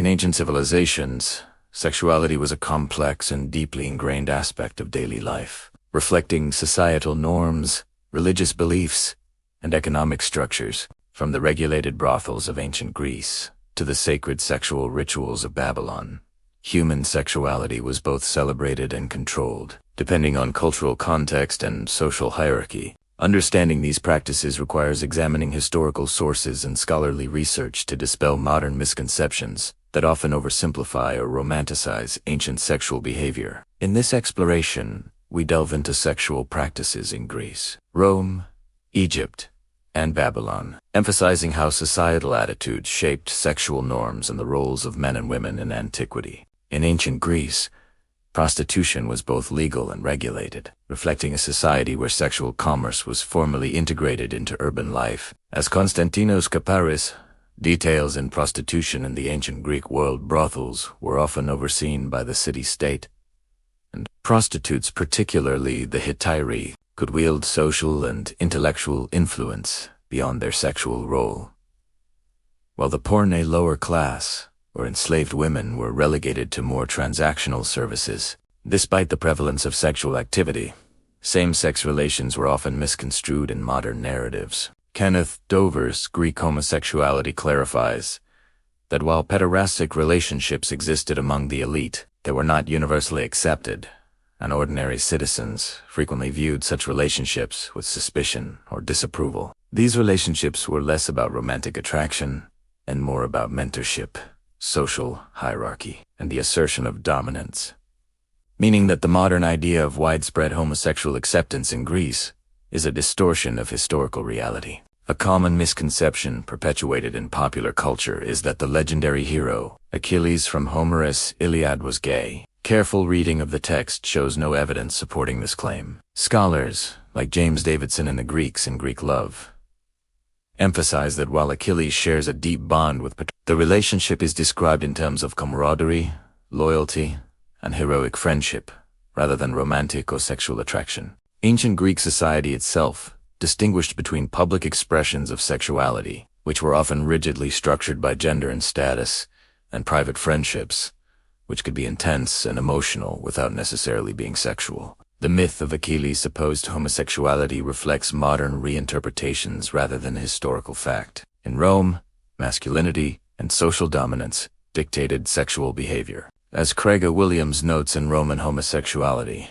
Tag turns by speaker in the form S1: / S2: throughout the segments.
S1: In ancient civilizations, sexuality was a complex and deeply ingrained aspect of daily life, reflecting societal norms, religious beliefs, and economic structures, from the regulated brothels of ancient Greece to the sacred sexual rituals of Babylon. Human sexuality was both celebrated and controlled, depending on cultural context and social hierarchy. Understanding these practices requires examining historical sources and scholarly research to dispel modern misconceptions that often oversimplify or romanticize ancient sexual behavior. In this exploration, we delve into sexual practices in Greece, Rome, Egypt, and Babylon, emphasizing how societal attitudes shaped sexual norms and the roles of men and women in antiquity. In ancient Greece, prostitution was both legal and regulated, reflecting a society where sexual commerce was formally integrated into urban life. As Konstantinos Kaparis details, in prostitution in the ancient Greek world, brothels were often overseen by the city-state, and prostitutes, particularly the hetairai, could wield social and intellectual influence beyond their sexual role, while the porne lower class, or enslaved women, were relegated to more transactional services. Despite the prevalence of sexual activity, same-sex relations were often misconstrued in modern narratives. Kenneth Dover's Greek homosexuality clarifies that while pederastic relationships existed among the elite, they were not universally accepted, and ordinary citizens frequently viewed such relationships with suspicion or disapproval. These relationships were less about romantic attraction and more about mentorship, social hierarchy, and the assertion of dominance, meaning that the modern idea of widespread homosexual acceptance in Greece is a distortion of historical reality. A common misconception perpetuated in popular culture is that the legendary hero, Achilles from Homer's Iliad, was gay. Careful reading of the text shows no evidence supporting this claim. Scholars, like James Davidson and the Greeks in Greek Love, emphasize that while Achilles shares a deep bond with Patroclus, the relationship is described in terms of camaraderie, loyalty, and heroic friendship, rather than romantic or sexual attraction. Ancient Greek society itself distinguished between public expressions of sexuality, which were often rigidly structured by gender and status, and private friendships, which could be intense and emotional without necessarily being sexual. The myth of Achilles' supposed homosexuality reflects modern reinterpretations rather than historical fact. In Rome, masculinity and social dominance dictated sexual behavior. As Craig Williams notes in Roman Homosexuality,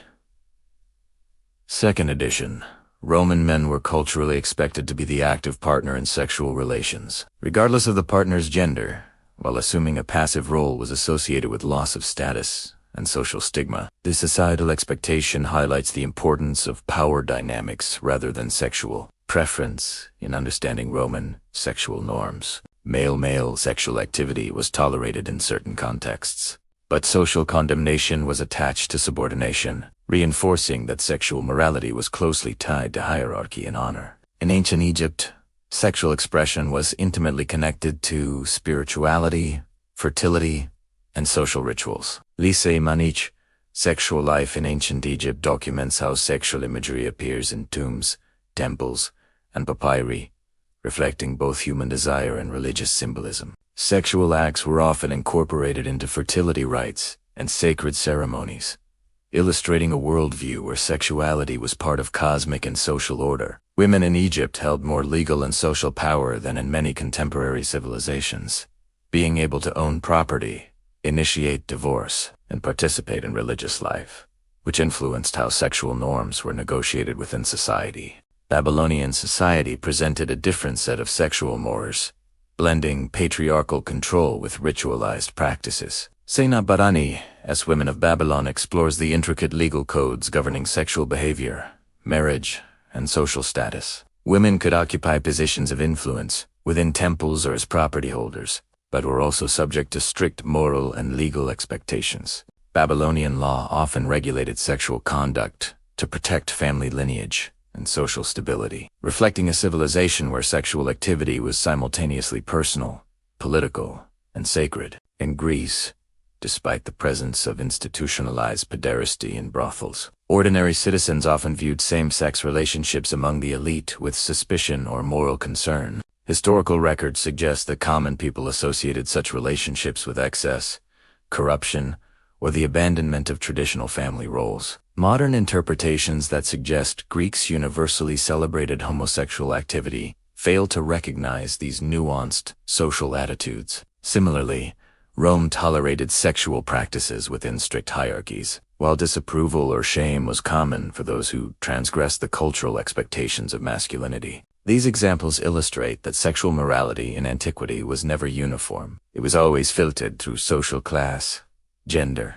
S1: 2nd edition, Roman men were culturally expected to be the active partner in sexual relations, regardless of the partner's gender, while assuming a passive role was associated with loss of status and social stigma. This societal expectation highlights the importance of power dynamics rather than sexual preference in understanding Roman sexual norms. Male-male sexual activity was tolerated in certain contexts, but social condemnation was attached to subordination, reinforcing that sexual morality was closely tied to hierarchy and honor. In ancient Egypt, sexual expression was intimately connected to spirituality, fertility, and social rituals. Lise Manich, Sexual Life in Ancient Egypt, documents how sexual imagery appears in tombs, temples, and papyri, reflecting both human desire and religious symbolism. Sexual acts were often incorporated into fertility rites and sacred ceremonies, illustrating a worldview where sexuality was part of cosmic and social order. Women in Egypt held more legal and social power than in many contemporary civilizations, being able to own property, initiate divorce, and participate in religious life, which influenced how sexual norms were negotiated within society. Babylonian society presented a different set of sexual mores, blending patriarchal control with ritualized practices. Sena Barani, as Women of Babylon, explores the intricate legal codes governing sexual behavior, marriage, and social status. Women could occupy positions of influence within temples or as property holders, but were also subject to strict moral and legal expectations. Babylonian law often regulated sexual conduct to protect family lineage and social stability, reflecting a civilization where sexual activity was simultaneously personal, political, and sacred. In Greece, despite the presence of institutionalized pederasty in brothels, ordinary citizens often viewed same-sex relationships among the elite with suspicion or moral concern. Historical records suggest that common people associated such relationships with excess, corruption, or the abandonment of traditional family roles. Modern interpretations that suggest Greeks universally celebrated homosexual activity fail to recognize these nuanced social attitudes. Similarly, Rome tolerated sexual practices within strict hierarchies, while disapproval or shame was common for those who transgressed the cultural expectations of masculinity. These examples illustrate that sexual morality in antiquity was never uniform. It was always filtered through social class, gender,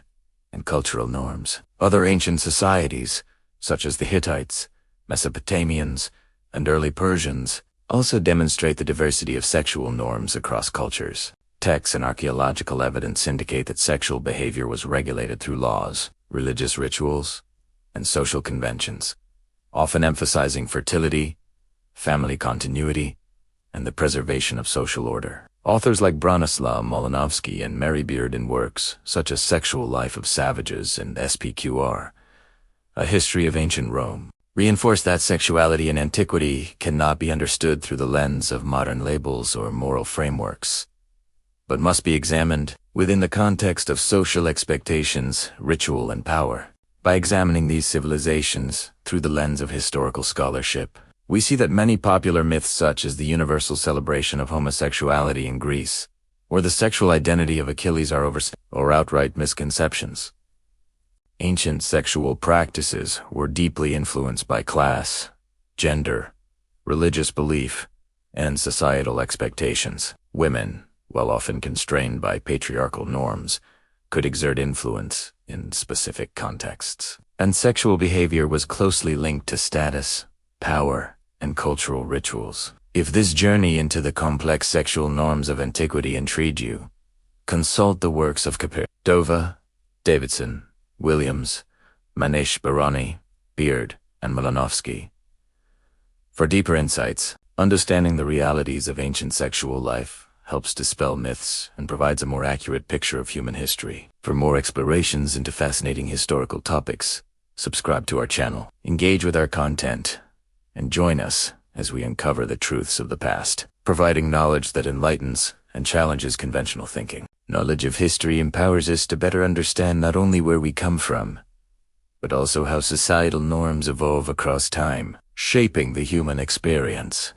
S1: and cultural norms. Other ancient societies, such as the Hittites, Mesopotamians, and early Persians, also demonstrate the diversity of sexual norms across cultures. Texts and archaeological evidence indicate that sexual behavior was regulated through laws, religious rituals, and social conventions, often emphasizing fertility, family continuity, and the preservation of social order. Authors like Bronislaw Malinowski and Mary Beard in works such as Sexual Life of Savages and SPQR, A History of Ancient Rome, reinforce that sexuality in antiquity cannot be understood through the lens of modern labels or moral frameworks, but must be examined within the context of social expectations, ritual, and power. By examining these civilizations through the lens of historical scholarship, we see that many popular myths such as the universal celebration of homosexuality in Greece, or the sexual identity of Achilles are or outright misconceptions. Ancient sexual practices were deeply influenced by class, gender, religious belief, and societal expectations. Women, while often constrained by patriarchal norms, could exert influence in specific contexts. And sexual behavior was closely linked to status, power, and cultural rituals. If this journey into the complex sexual norms of antiquity intrigued you, consult the works of Dova, Davidson, Williams, Manish Barani, Beard, and Malinowski. For deeper insights, understanding the realities of ancient sexual life helps dispel myths and provides a more accurate picture of human history. For more explorations into fascinating historical topics, subscribe to our channel, engage with our content, and join us as we uncover the truths of the past, providing knowledge that enlightens and challenges conventional thinking. Knowledge of history empowers us to better understand not only where we come from, but also how societal norms evolve across time, shaping the human experience.